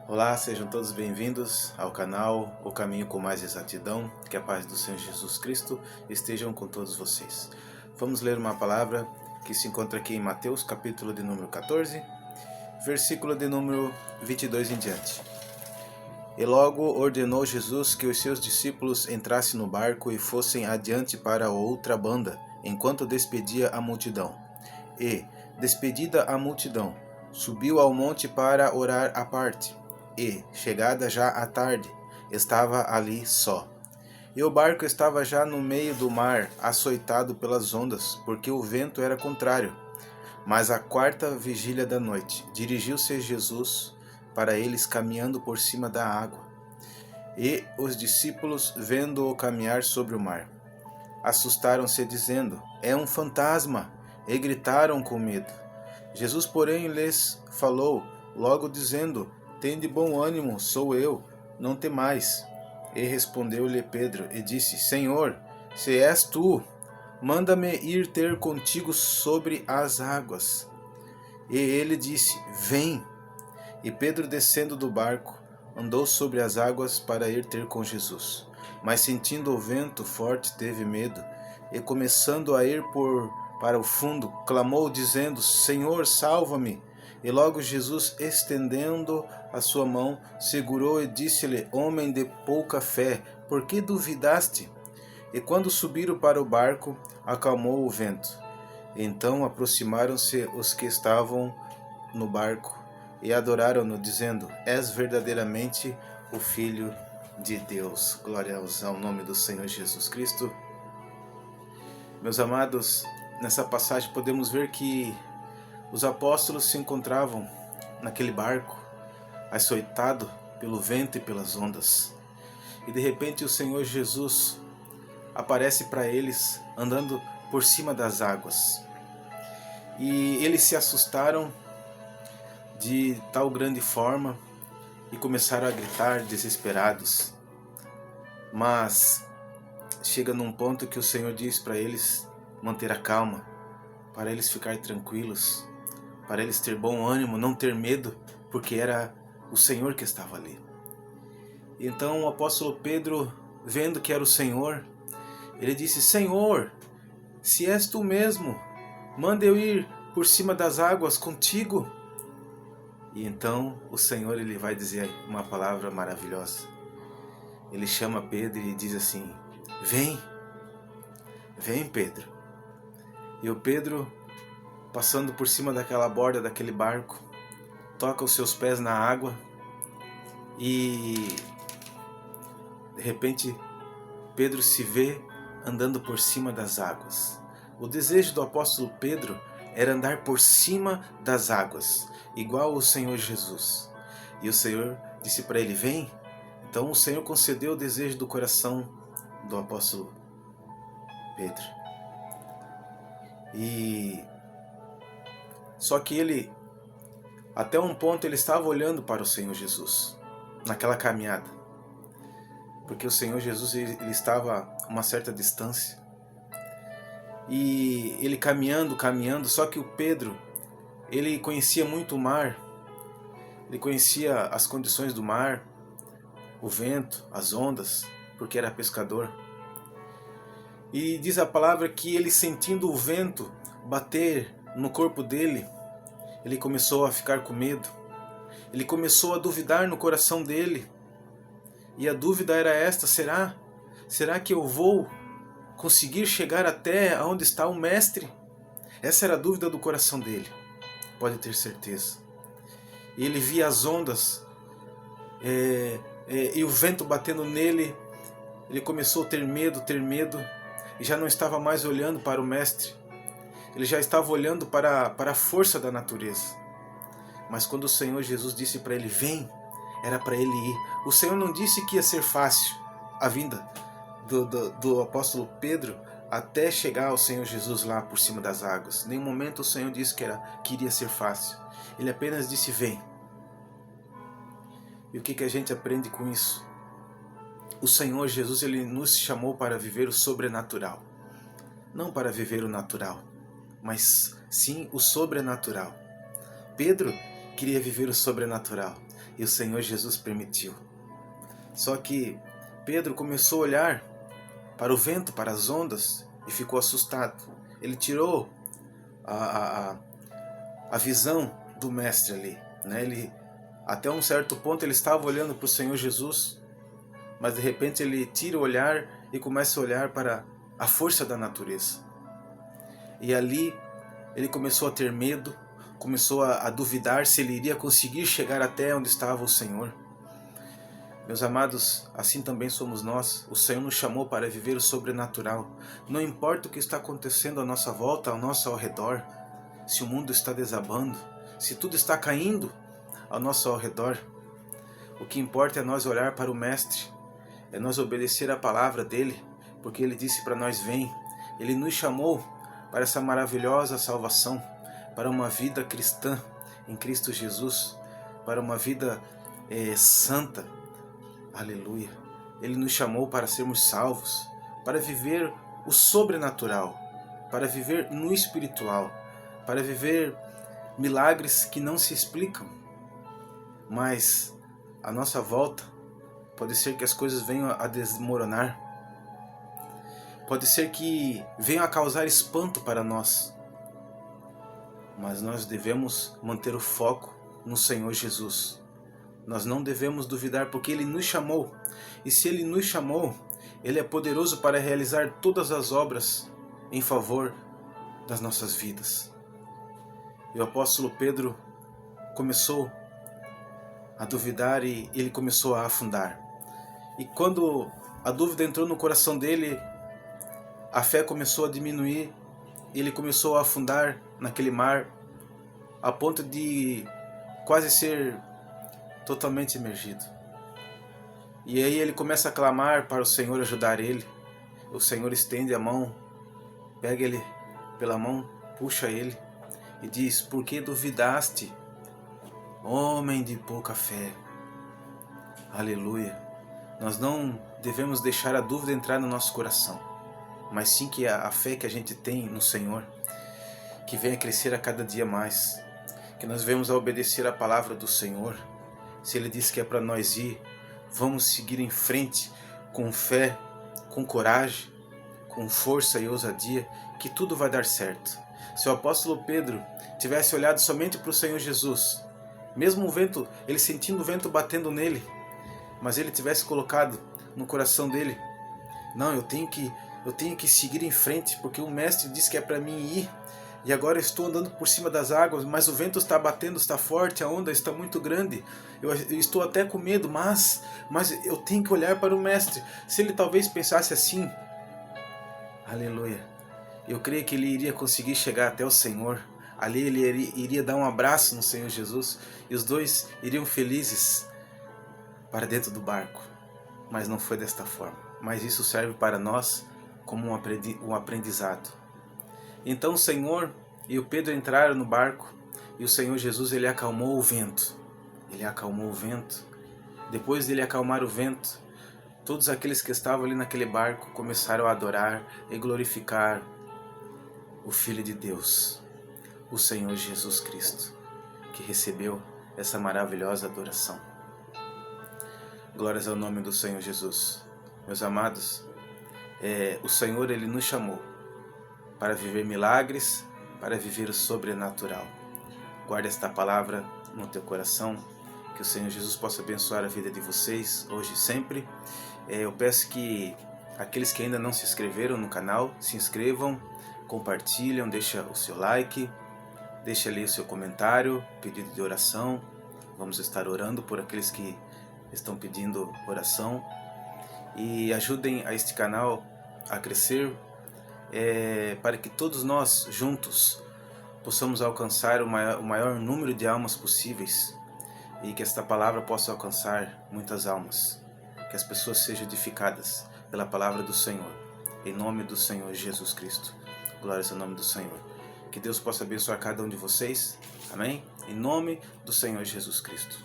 Olá, sejam todos bem-vindos ao canal O Caminho com Mais Exatidão. Que a paz do Senhor Jesus Cristo estejam com todos vocês. Vamos ler uma palavra que se encontra aqui em Mateus, capítulo de número 14, versículo de número 22 em diante. E logo ordenou Jesus que os seus discípulos entrassem no barco e fossem adiante para outra banda, enquanto despedia a multidão. E, despedida a multidão, subiu ao monte para orar à parte. E, chegada já a tarde, estava ali só. E o barco estava já no meio do mar, açoitado pelas ondas, porque o vento era contrário. Mas à quarta vigília da noite, dirigiu-se Jesus para eles caminhando por cima da água. E os discípulos, vendo-o caminhar sobre o mar, assustaram-se, dizendo: "É um fantasma!" E gritaram com medo. Jesus, porém, lhes falou, logo dizendo: "Tende bom ânimo, sou eu, não temais." E respondeu-lhe Pedro e disse: "Senhor, se és tu, manda-me ir ter contigo sobre as águas." E ele disse: "Vem." E Pedro, descendo do barco, andou sobre as águas para ir ter com Jesus. Mas sentindo o vento forte, teve medo, e começando a ir para o fundo, clamou, dizendo: "Senhor, salva-me." E logo Jesus, estendendo a sua mão, segurou e disse-lhe: "Homem de pouca fé, por que duvidaste?" E quando subiram para o barco, acalmou o vento. Então aproximaram-se os que estavam no barco e adoraram-no, dizendo: "És verdadeiramente o Filho de Deus." Glória ao nome do Senhor Jesus Cristo. Meus amados, nessa passagem podemos ver que os apóstolos se encontravam naquele barco, açoitado pelo vento e pelas ondas. E de repente o Senhor Jesus aparece para eles andando por cima das águas. E eles se assustaram de tal grande forma e começaram a gritar desesperados. Mas chega num ponto que o Senhor diz para eles manter a calma, para eles ficar tranquilos, para eles ter bom ânimo, não ter medo, porque era o Senhor que estava ali. Então o apóstolo Pedro, vendo que era o Senhor, ele disse: "Senhor, se és tu mesmo, manda eu ir por cima das águas contigo." E então o Senhor, ele vai dizer uma palavra maravilhosa. Ele chama Pedro e diz assim: "Vem, vem, Pedro." E o Pedro, passando por cima daquela borda daquele barco, toca os seus pés na água e de repente Pedro se vê andando por cima das águas. O desejo do apóstolo Pedro era andar por cima das águas, igual o Senhor Jesus. E o Senhor disse para ele: "Vem." Então o Senhor concedeu o desejo do coração do apóstolo Pedro. E só que ele, até um ponto, ele estava olhando para o Senhor Jesus naquela caminhada, porque o Senhor Jesus, ele estava a uma certa distância. E ele caminhando, só que o Pedro, ele conhecia muito o mar, ele conhecia as condições do mar, o vento, as ondas, porque era pescador. E diz a palavra que ele, sentindo o vento bater no corpo dele, ele começou a ficar com medo. Ele começou a duvidar no coração dele. E a dúvida era esta: será que eu vou conseguir chegar até onde está o mestre? Essa era a dúvida do coração dele, pode ter certeza. E ele via as ondas e o vento batendo nele. Ele começou a ter medo, e já não estava mais olhando para o mestre. Ele já estava olhando para a força da natureza. Mas quando o Senhor Jesus disse para ele: "Vem", era para ele ir. O Senhor não disse que ia ser fácil a vinda do apóstolo Pedro até chegar ao Senhor Jesus lá por cima das águas. Em nenhum momento o Senhor disse que iria ser fácil. Ele apenas disse: "Vem." E o que a gente aprende com isso? O Senhor Jesus, ele nos chamou para viver o sobrenatural. Não para viver o natural, mas sim o sobrenatural. Pedro queria viver o sobrenatural. e o Senhor Jesus permitiu. Só que Pedro começou a olhar para o vento, para as ondas, e ficou assustado. Ele tirou a visão do mestre ali, né? Até um certo ponto ele estava olhando para o Senhor Jesus, mas de repente ele tira o olhar e começa a olhar para a força da natureza. E ali ele começou a ter medo, começou a duvidar se ele iria conseguir chegar até onde estava o Senhor. Meus amados, assim também somos nós. O Senhor nos chamou para viver o sobrenatural. Não importa o que está acontecendo à nossa volta, ao nosso redor, se o mundo está desabando, se tudo está caindo ao nosso redor, o que importa é nós olhar para o Mestre, é nós obedecer a palavra dele, porque ele disse para nós: vem. Ele nos chamou para essa maravilhosa salvação, para uma vida cristã em Cristo Jesus, para uma vida santa. Aleluia. Ele nos chamou para sermos salvos, para viver o sobrenatural, para viver no espiritual, para viver milagres que não se explicam. Mas à nossa volta pode ser que as coisas venham a desmoronar, pode ser que venham a causar espanto para nós, mas nós devemos manter o foco no Senhor Jesus. Nós não devemos duvidar, porque Ele nos chamou, e se Ele nos chamou, Ele é poderoso para realizar todas as obras em favor das nossas vidas. E o apóstolo Pedro começou a duvidar e ele começou a afundar. E quando a dúvida entrou no coração dele, a fé começou a diminuir, ele começou a afundar naquele mar, a ponto de quase ser totalmente imergido. E aí ele começa a clamar para o Senhor ajudar ele. O Senhor estende a mão, pega ele pela mão, puxa ele e diz: por que duvidaste, homem de pouca fé? Aleluia. Nós não devemos deixar a dúvida entrar no nosso coração, mas sim que a fé que a gente tem no Senhor, que venha crescer a cada dia mais, que nós venhamos a obedecer a palavra do Senhor. Se Ele diz que é para nós ir, vamos seguir em frente com fé, com coragem, com força e ousadia, que tudo vai dar certo. Se o apóstolo Pedro tivesse olhado somente para o Senhor Jesus, mesmo o vento, ele sentindo o vento batendo nele, mas ele tivesse colocado no coração dele: não, eu tenho que seguir em frente, porque o mestre disse que é para mim ir, e agora eu estou andando por cima das águas, mas o vento está batendo, está forte, a onda está muito grande, eu estou até com medo, mas eu tenho que olhar para o mestre. Se ele talvez pensasse assim, aleluia, eu creio que ele iria conseguir chegar até o Senhor. Ali ele iria dar um abraço no Senhor Jesus, e os dois iriam felizes para dentro do barco. Mas não foi desta forma. Mas isso serve para nós como um aprendizado. Então o Senhor e o Pedro entraram no barco, e o Senhor Jesus, ele acalmou o vento. Ele acalmou o vento. Depois dele acalmar o vento, todos aqueles que estavam ali naquele barco começaram a adorar e glorificar o Filho de Deus, o Senhor Jesus Cristo, que recebeu essa maravilhosa adoração. Glórias ao nome do Senhor Jesus. Meus amados, o Senhor, ele nos chamou para viver milagres, para viver o sobrenatural. Guarde esta palavra no teu coração, que o Senhor Jesus possa abençoar a vida de vocês, hoje e sempre. Eu peço que aqueles que ainda não se inscreveram no canal, se inscrevam, compartilhem, deixa o seu like, deixa ali o seu comentário, pedido de oração. Vamos estar orando por aqueles que estão pedindo oração, e ajudem a este canal a crescer, para que todos nós juntos possamos alcançar o maior número de almas possíveis, e que esta palavra possa alcançar muitas almas, que as pessoas sejam edificadas pela palavra do Senhor, em nome do Senhor Jesus Cristo. Glórias ao nome do Senhor. Que Deus possa abençoar cada um de vocês, amém? Em nome do Senhor Jesus Cristo.